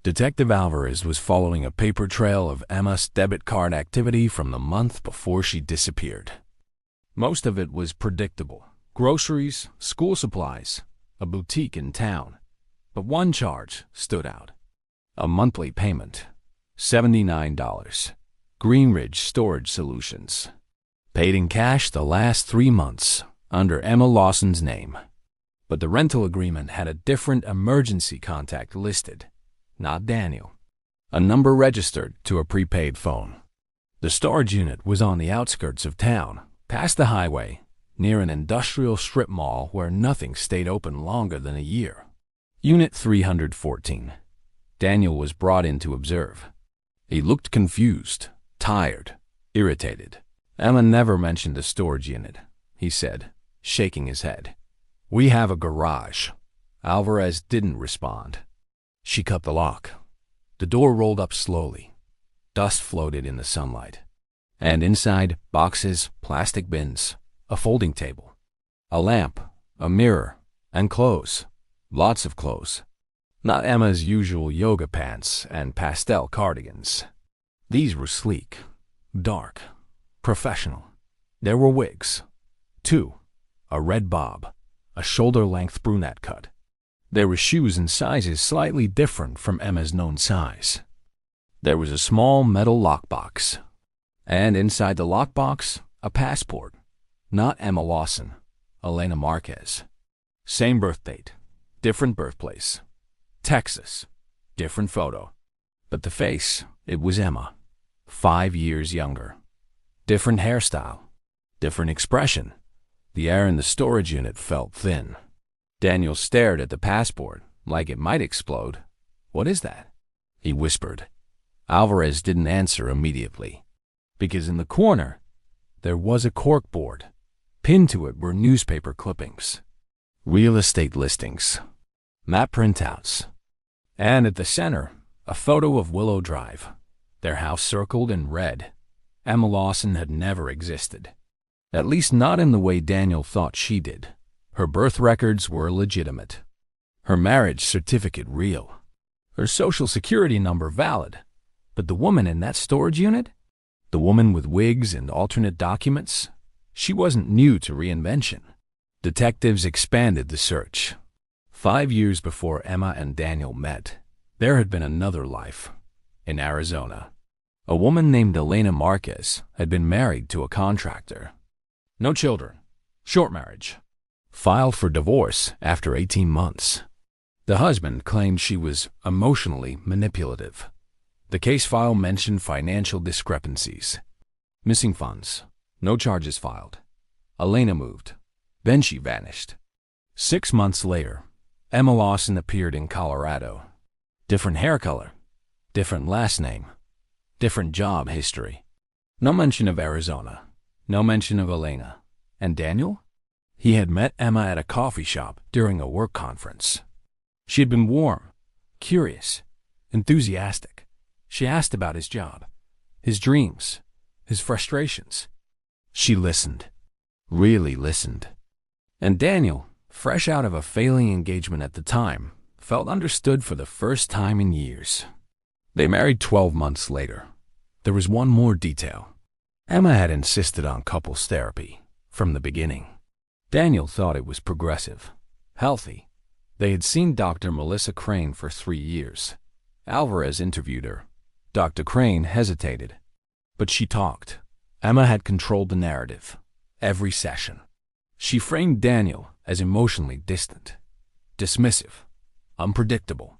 Detective Alvarez was following a paper trail of Emma's debit card activity from the month before she disappeared. Most of it was predictable: groceries, school supplies, a boutique in town. But one charge stood out: A monthly payment, $79. Greenridge Storage Solutions. Paid in cash the last 3 months under Emma Lawson's name. But the rental agreement had a different emergency contact listed, not Daniel. A number registered to a prepaid phone. The storage unit was on the outskirts of town, past the highway, near an industrial strip mall where nothing stayed open longer than a year. Unit 314. Daniel was brought in to observe. He looked confused, tired, irritated. Emma never mentioned the storage unit, he said, shaking his head. We have a garage. Alvarez didn't respond. She cut the lock. The door rolled up slowly. Dust floated in the sunlight. And inside, boxes, plastic bins, a folding table, a lamp, a mirror, and clothes. Lots of clothes. Not Emma's usual yoga pants and pastel cardigans. These were sleek, dark, professional. There were wigs. 2. A red bob, a shoulder-length brunette cut. There were shoes in sizes slightly different from Emma's known size. There was a small metal lockbox. And inside the lockbox, a passport. Not Emma Lawson, Elena Marquez. Same birth date, different birthplace. Texas, different photo. But the face, it was Emma, 5 years younger. Different hairstyle, different expression. The air in the storage unit felt thin. Daniel stared at the passport like it might explode. What is that? He whispered. Alvarez didn't answer immediately, because in the corner, there was a corkboard. Pinned to it were newspaper clippings, real estate listings, map printouts, and at the center, a photo of Willow Drive, their house circled in red. Emma Lawson had never existed, at least not in the way Daniel thought she did. Her birth records were legitimate, her marriage certificate real, her social security number valid. But the woman in that storage unit? The woman with wigs and alternate documents? She wasn't new to reinvention. Detectives expanded the search. 5 years before Emma and Daniel met, there had been another life, in Arizona. A woman named Elena Marquez had been married to a contractor. No children. Short marriage. Filed for divorce after 18 months. The husband claimed she was emotionally manipulative. The case file mentioned financial discrepancies. Missing funds. No charges filed. Elena moved. Then she vanished. 6 months later, Emma Lawson appeared in Colorado. Different hair color. Different last name. Different job history. No mention of Arizona. No mention of Elena. And Daniel? He had met Emma at a coffee shop during a work conference. She had been warm, curious, enthusiastic. She asked about his job, his dreams, his frustrations. She listened, really listened. And Daniel, fresh out of a failing engagement at the time, felt understood for the first time in years. They married 12 months later. There was one more detail. Emma had insisted on couples therapy from the beginning. Daniel thought it was progressive, healthy. They had seen Dr. Melissa Crane for 3 years. Alvarez interviewed her. Dr. Crane hesitated, but she talked. Emma had controlled the narrative, every session. She framed Daniel as emotionally distant, dismissive, unpredictable.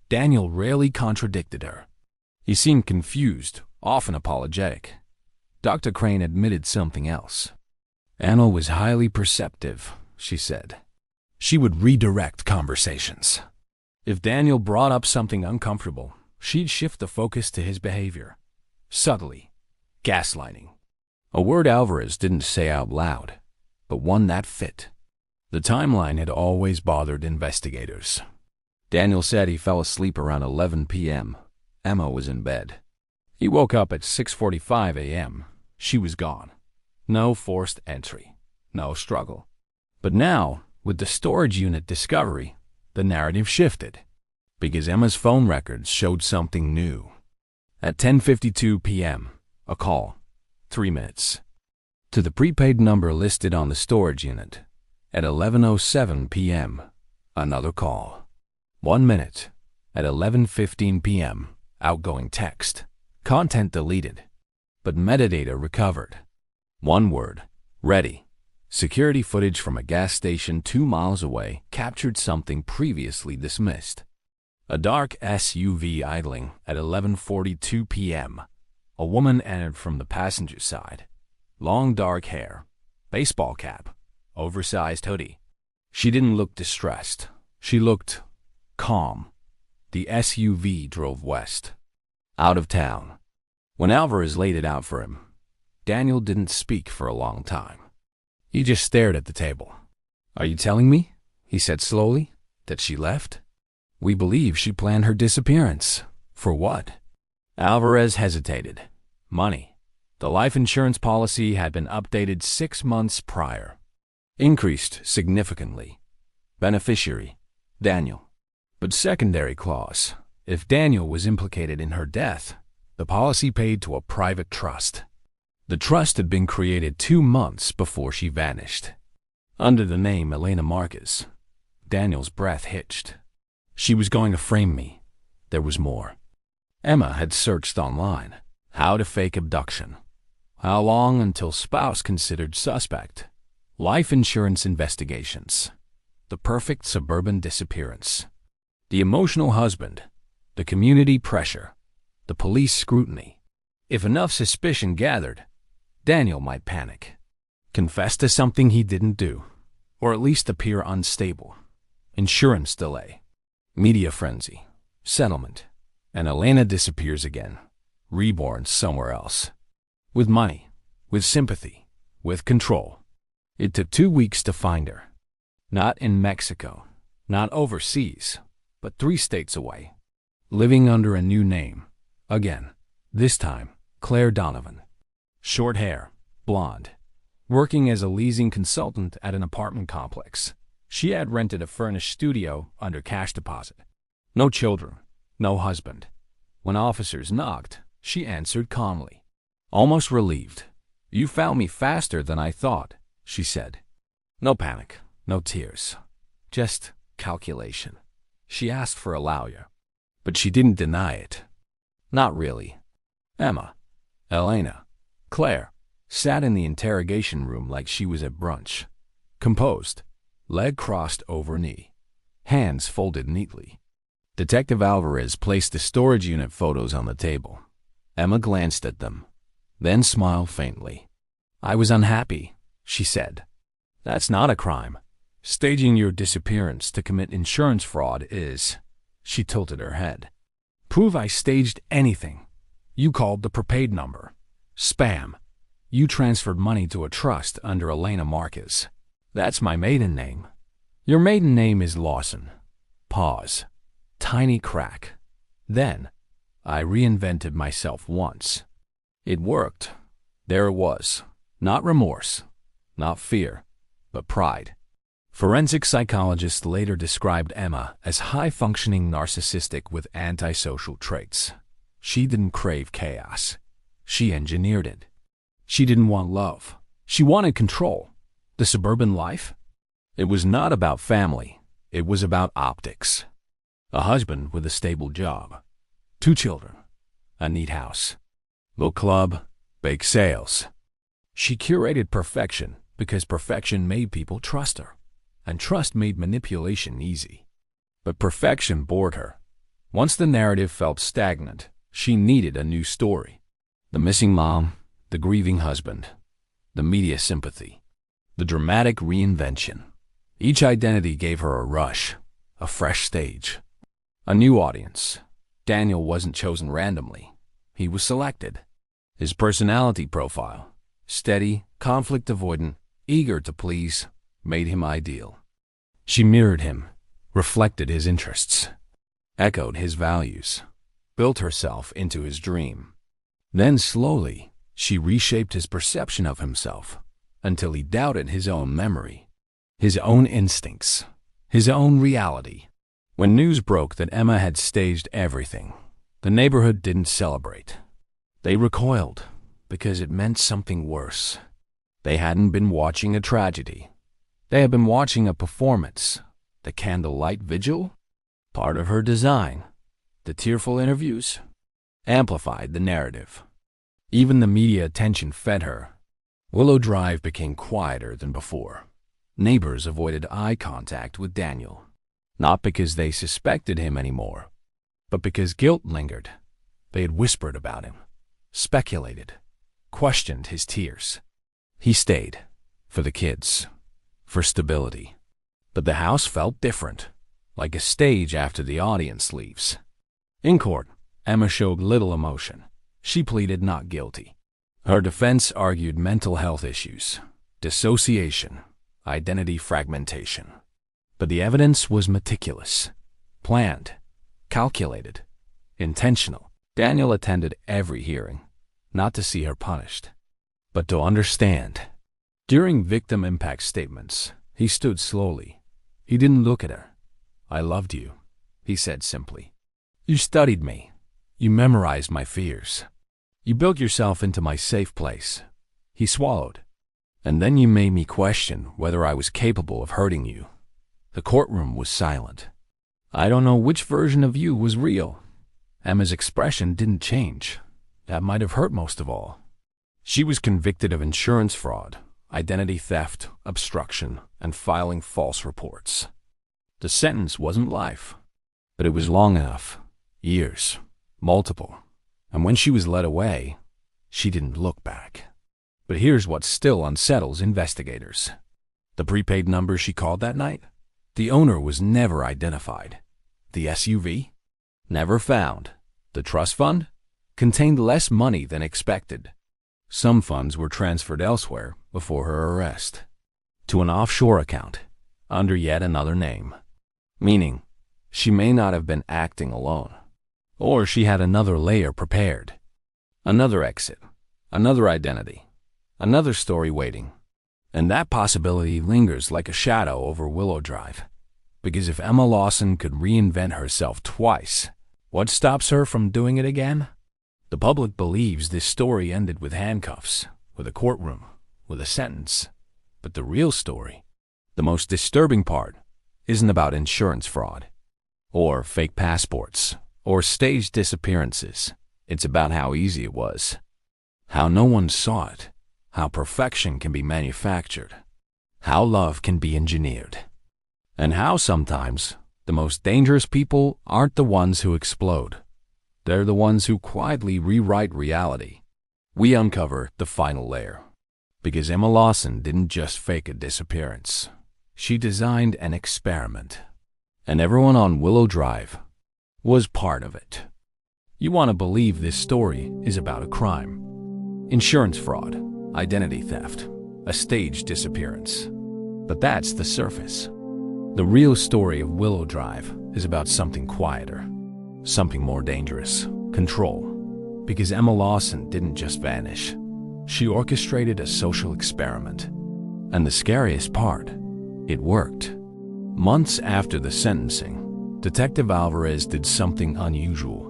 Daniel rarely contradicted her. He seemed confused, often apologetic. Dr. Crane admitted something else. Emma was highly perceptive, she said. She would redirect conversations. If Daniel brought up something uncomfortable, she'd shift the focus to his behavior. Subtly. Gaslighting. A word Alvarez didn't say out loud, but one that fit. The timeline had always bothered investigators. Daniel said he fell asleep around 11 p.m. Emma was in bed. He woke up at 6:45 a.m. She was gone. No forced entry. No struggle. But now, with the storage unit discovery, the narrative shifted, because Emma's phone records showed something new. At 10:52 p.m., a call, 3 minutes, to the prepaid number listed on the storage unit. At 11:07 p.m., another call, 1 minute, At 11:15 p.m., outgoing text. Content deleted, but metadata recovered. One word, ready. Security footage from a gas station 2 miles away captured something previously dismissed. A dark SUV idling at 11:42 p.m. A woman entered from the passenger side. Long dark hair, baseball cap, oversized hoodie. She didn't look distressed. She looked calm. The SUV drove west, out of town. When Alvarez laid it out for him, Daniel didn't speak for a long time. He just stared at the table. "Are you telling me," he said slowly, "that she left? We believe she planned her disappearance. For what?" Alvarez hesitated. Money. The life insurance policy had been updated 6 months prior. Increased significantly. Beneficiary, Daniel. But secondary clause. If Daniel was implicated in her death, the policy paid to a private trust. The trust had been created 2 months before she vanished. Under the name Elena Marquez, Daniel's breath hitched. She was going to frame me. There was more. Emma had searched online. How to fake abduction. How long until spouse considered suspect. Life insurance investigations. The perfect suburban disappearance. The emotional husband. The community pressure. The police scrutiny. If enough suspicion gathered, Daniel might panic. Confess to something he didn't do. Or at least appear unstable. Insurance delay. Media frenzy. Settlement. And Elena disappears again. Reborn somewhere else. With money. With sympathy. With control. It took 2 weeks to find her. Not in Mexico. Not overseas. But 3 states away. Living under a new name. Again. This time, Claire Donovan. Short hair. Blonde. Working as a leasing consultant at an apartment complex. She had rented a furnished studio under cash deposit. No children. No husband. When officers knocked, she answered calmly. Almost relieved. "You found me faster than I thought," she said. No panic. No tears. Just calculation. She asked for a lawyer, but she didn't deny it. Not really. Emma, Elena, Claire sat in the interrogation room like she was at brunch. Composed, leg crossed over knee, hands folded neatly. Detective Alvarez placed the storage unit photos on the table. Emma glanced at them, then smiled faintly. "I was unhappy," she said. "That's not a crime. Staging your disappearance to commit insurance fraud is." She tilted her head. "Prove I staged anything. You called the prepaid number spam. You transferred money to a trust under Elena Marquez. That's my maiden name. Your maiden name is Lawson." Pause. Tiny crack. Then, "I reinvented myself once. It worked." There it was. Not remorse. Not fear. But pride. Forensic psychologists later described Emma as high-functioning narcissistic with antisocial traits. She didn't crave chaos. She engineered it. She didn't want love. She wanted control. The suburban life? It was not about family. It was about optics. A husband with a stable job. 2 children. A neat house. Little club. Bake sales. She curated perfection because perfection made people trust her. And trust made manipulation easy. But perfection bored her. Once the narrative felt stagnant, she needed a new story. The missing mom, the grieving husband, the media sympathy, the dramatic reinvention. Each identity gave her a rush, a fresh stage, a new audience. Daniel wasn't chosen randomly. He was selected. His personality profile, steady, conflict-avoidant, eager to please, made him ideal. She mirrored him, reflected his interests, echoed his values, built herself into his dream. Then slowly, she reshaped his perception of himself until he doubted his own memory, his own instincts, his own reality. When news broke that Emma had staged everything, the neighborhood didn't celebrate. They recoiled because it meant something worse. They hadn't been watching a tragedy. They had been watching a performance. The candlelight vigil? Part of her design. The tearful interviews amplified the narrative. Even the media attention fed her. Willow Drive became quieter than before. Neighbors avoided eye contact with Daniel, not because they suspected him anymore, but because guilt lingered. They had whispered about him, speculated, questioned his tears. He stayed, for the kids, for stability. But the house felt different, like a stage after the audience leaves. In court, Emma showed little emotion. She pleaded not guilty. Her defense argued mental health issues, dissociation, identity fragmentation. But the evidence was meticulous, planned, calculated, intentional. Daniel attended every hearing, not to see her punished, but to understand. During victim impact statements, he stood slowly. He didn't look at her. "I loved you," he said simply. "You studied me. You memorized my fears. You built yourself into my safe place." He swallowed. "And then you made me question whether I was capable of hurting you." The courtroom was silent. I don't know which version of you was real. Emma's expression didn't change. That might have hurt most of all. She was convicted of insurance fraud, identity theft, obstruction, and filing false reports. The sentence wasn't life, but it was long enough. Years. Multiple. And when she was led away, she didn't look back. But here's what still unsettles investigators. The prepaid number she called that night? The owner was never identified. The SUV? Never found. The trust fund? Contained less money than expected. Some funds were transferred elsewhere before her arrest. To an offshore account, under yet another name. Meaning, she may not have been acting alone. Or she had another layer prepared. Another exit. Another identity. Another story waiting. And that possibility lingers like a shadow over Willow Drive. Because if Emma Lawson could reinvent herself twice, what stops her from doing it again? The public believes this story ended with handcuffs, with a courtroom, with a sentence. But the real story, the most disturbing part, isn't about insurance fraud, or fake passports, or staged disappearances. It's about how easy it was, how no one saw it, how perfection can be manufactured, how love can be engineered, and how sometimes the most dangerous people aren't the ones who explode. They're the ones who quietly rewrite reality. We uncover the final layer. Because Emma Lawson didn't just fake a disappearance. She designed an experiment. And everyone on Willow Drive was part of it. You want to believe this story is about a crime. Insurance fraud, identity theft, a staged disappearance. But that's the surface. The real story of Willow Drive is about something quieter, something more dangerous, control. Because Emma Lawson didn't just vanish. She orchestrated a social experiment. And the scariest part, it worked. Months after the sentencing, Detective Alvarez did something unusual.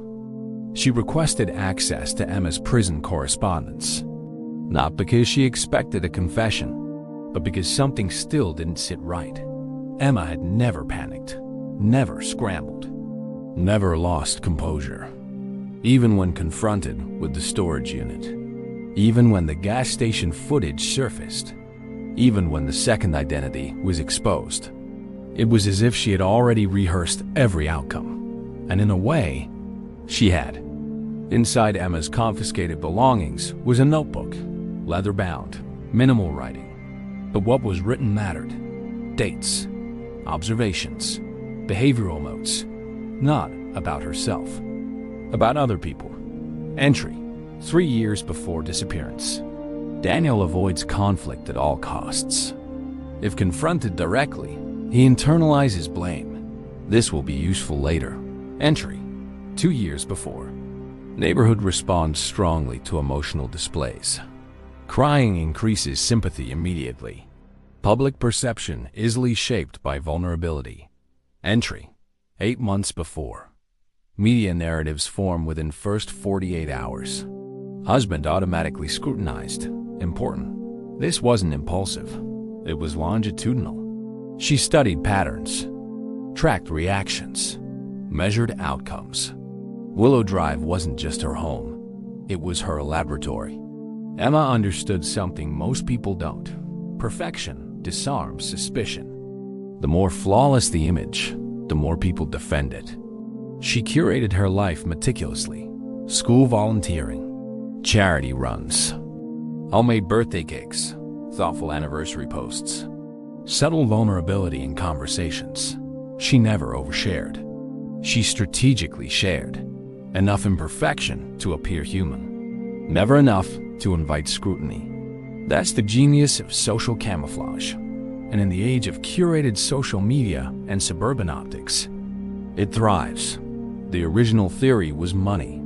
She requested access to Emma's prison correspondence. Not because she expected a confession, but because something still didn't sit right. Emma had never panicked, never scrambled, never lost composure. Even when confronted with the storage unit. Even when the gas station footage surfaced. Even when the second identity was exposed. It was as if she had already rehearsed every outcome. And in a way, she had. Inside Emma's confiscated belongings was a notebook, leather-bound, minimal writing. But what was written mattered. Dates, observations, behavioral notes. Not about herself. About other people. Entry, 3 years before disappearance. Daniel avoids conflict at all costs. If confronted directly, he internalizes blame. This will be useful later. Entry, 2 years before. Neighborhood responds strongly to emotional displays. Crying increases sympathy immediately. Public perception easily shaped by vulnerability. Entry, 8 months before. Media narratives form within first 48 hours. Husband automatically scrutinized. Important. This wasn't impulsive. It was longitudinal. She studied patterns, tracked reactions, measured outcomes. Willow Drive wasn't just her home. It was her laboratory. Emma understood something most people don't. Perfection disarms suspicion. The more flawless the image, the more people defend it. She curated her life meticulously. School volunteering, charity runs, homemade birthday cakes, thoughtful anniversary posts, subtle vulnerability in conversations. She never overshared. She strategically shared. Enough imperfection to appear human. Never enough to invite scrutiny. That's the genius of social camouflage. And in the age of curated social media and suburban optics, it thrives. The original theory was money,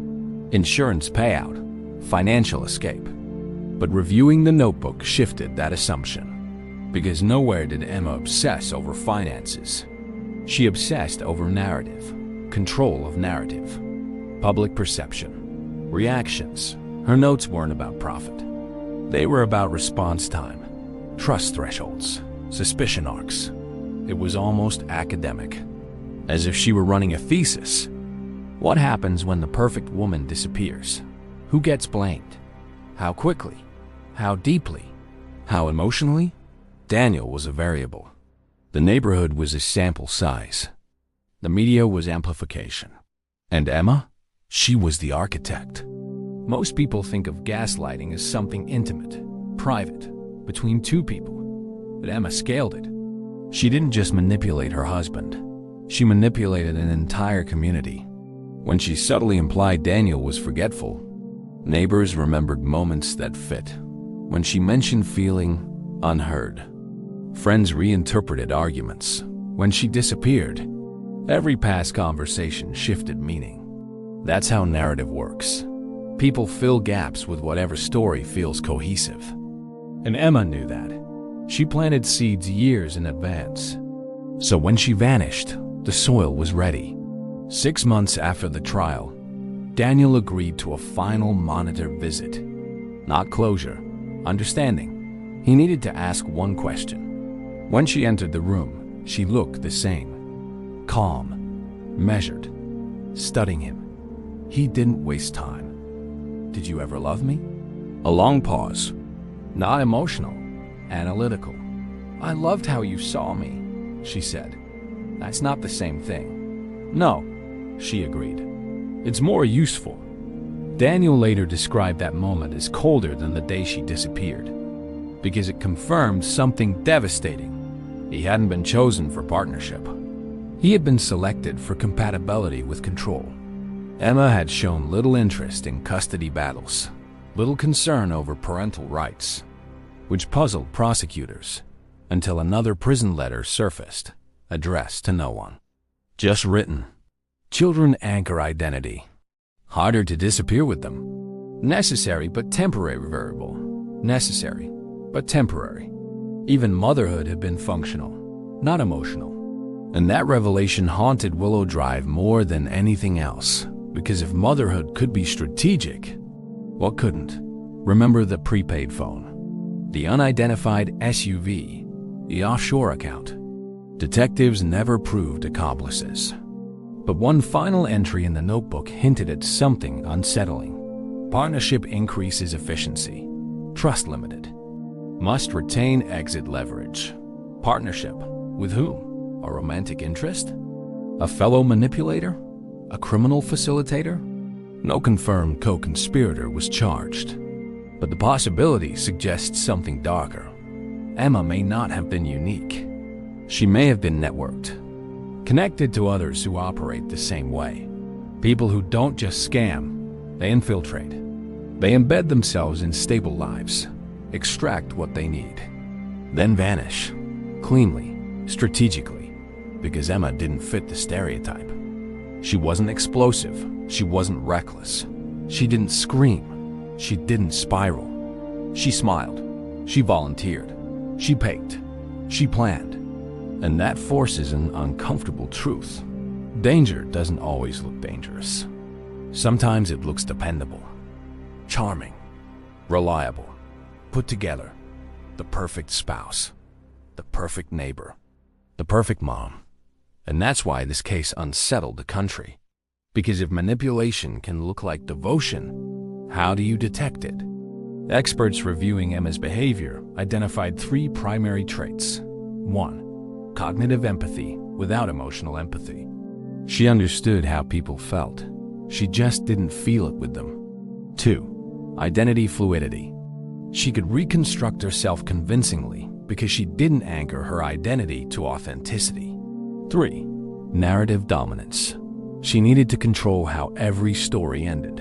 insurance payout, financial escape. But reviewing the notebook shifted that assumption. Because nowhere did Emma obsess over finances. She obsessed over narrative, control of narrative, public perception, reactions. Her notes weren't about profit. They were about response time, trust thresholds, suspicion arcs. It was almost academic, as if she were running a thesis. What happens when the perfect woman disappears? Who gets blamed? How quickly? How deeply? How emotionally? Daniel was a variable. The neighborhood was a sample size. The media was amplification. And Emma? She was the architect. Most people think of gaslighting as something intimate, private, between two people. But Emma scaled it. She didn't just manipulate her husband. She manipulated an entire community. When she subtly implied Daniel was forgetful, neighbors remembered moments that fit. When she mentioned feeling unheard, friends reinterpreted arguments. When she disappeared, every past conversation shifted meaning. That's how narrative works. People fill gaps with whatever story feels cohesive. And Emma knew that. She planted seeds years in advance. So when she vanished, the soil was ready. 6 months after the trial, Daniel agreed to a final monitor visit. Not closure, understanding. He needed to ask one question. When she entered the room, she looked the same. Calm, measured, studying him. He didn't waste time. Did you ever love me? A long pause. Not emotional, analytical. I loved how you saw me, she said. That's not the same thing. No, she agreed. It's more useful. Daniel later described that moment as colder than the day she disappeared, because it confirmed something devastating. He hadn't been chosen for partnership. He had been selected for compatibility with control. Emma had shown little interest in custody battles, little concern over parental rights, which puzzled prosecutors until another prison letter surfaced, addressed to no one. Just written. Children anchor identity. Harder to disappear with them. Necessary but temporary variable. Necessary but temporary. Even motherhood had been functional, not emotional. And that revelation haunted Willow Drive more than anything else. Because if motherhood could be strategic, what couldn't? Remember the prepaid phone, the unidentified SUV, the offshore account. Detectives never proved accomplices. But one final entry in the notebook hinted at something unsettling. Partnership increases efficiency. Trust limited. Must retain exit leverage. Partnership. With whom? A romantic interest? A fellow manipulator? A criminal facilitator? No confirmed co-conspirator was charged. But the possibility suggests something darker. Emma may not have been unique. She may have been networked, connected to others who operate the same way. People who don't just scam, they infiltrate. They embed themselves in stable lives, extract what they need, then vanish, cleanly, strategically, because Emma didn't fit the stereotype. She wasn't explosive, she wasn't reckless. She didn't scream, she didn't spiral. She smiled, she volunteered, she paid, she planned. And that forces an uncomfortable truth. Danger doesn't always look dangerous. Sometimes it looks dependable, charming, reliable, put together. The perfect spouse, the perfect neighbor, the perfect mom. And that's why this case unsettled the country. Because if manipulation can look like devotion, how do you detect it? Experts reviewing Emma's behavior identified 3 primary traits. 1. Cognitive empathy without emotional empathy. She understood how people felt. She just didn't feel it with them. 2. Identity fluidity. She could reconstruct herself convincingly because she didn't anchor her identity to authenticity. 3. Narrative dominance. She needed to control how every story ended.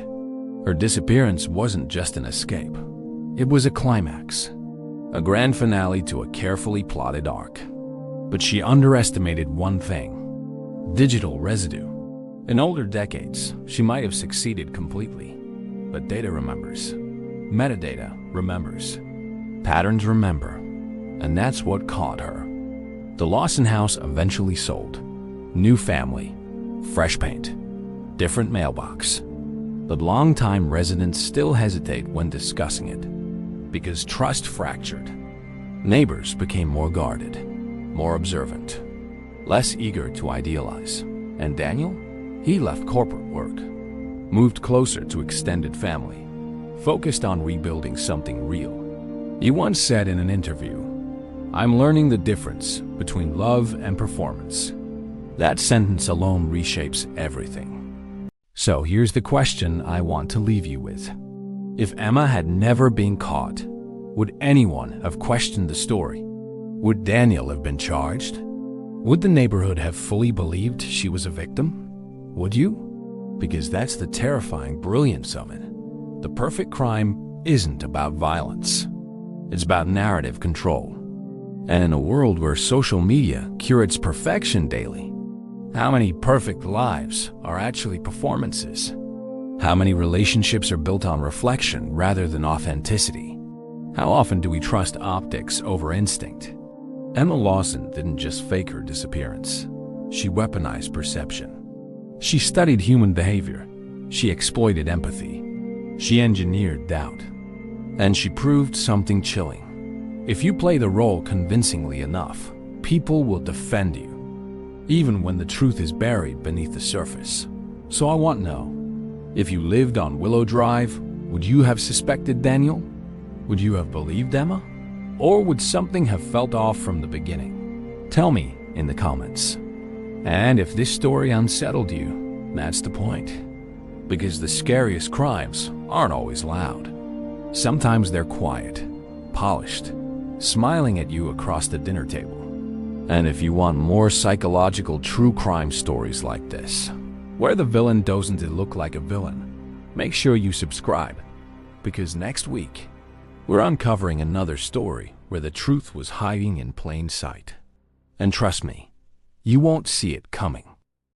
Her disappearance wasn't just an escape. It was a climax, a grand finale to a carefully plotted arc. But she underestimated one thing: digital residue. In older decades, she might have succeeded completely. But data remembers. Metadata remembers. Patterns remember. And that's what caught her. The Lawson house eventually sold. New family, fresh paint, different mailbox. But longtime residents still hesitate when discussing it because trust fractured. Neighbors became more guarded, more observant, less eager to idealize. And Daniel? He left corporate work, moved closer to extended family, focused on rebuilding something real. He once said in an interview, "I'm learning the difference between love and performance." That sentence alone reshapes everything. So here's the question I want to leave you with. If Emma had never been caught, would anyone have questioned the story? Would Daniel have been charged? Would the neighborhood have fully believed she was a victim? Would you? Because that's the terrifying brilliance of it. The perfect crime isn't about violence. It's about narrative control. And in a world where social media curates perfection daily, how many perfect lives are actually performances? How many relationships are built on reflection rather than authenticity? How often do we trust optics over instinct? Emma Lawson didn't just fake her disappearance. She weaponized perception. She studied human behavior. She exploited empathy. She engineered doubt. And she proved something chilling. If you play the role convincingly enough, people will defend you, even when the truth is buried beneath the surface. So I want to know, if you lived on Willow Drive, would you have suspected Daniel? Would you have believed Emma? Or would something have felt off from the beginning? Tell me in the comments. And if this story unsettled you, that's the point. Because the scariest crimes aren't always loud. Sometimes they're quiet, polished, smiling at you across the dinner table. And if you want more psychological true crime stories like this, where the villain doesn't look like a villain, make sure you subscribe, because next week, we're uncovering another story where the truth was hiding in plain sight. And trust me, you won't see it coming.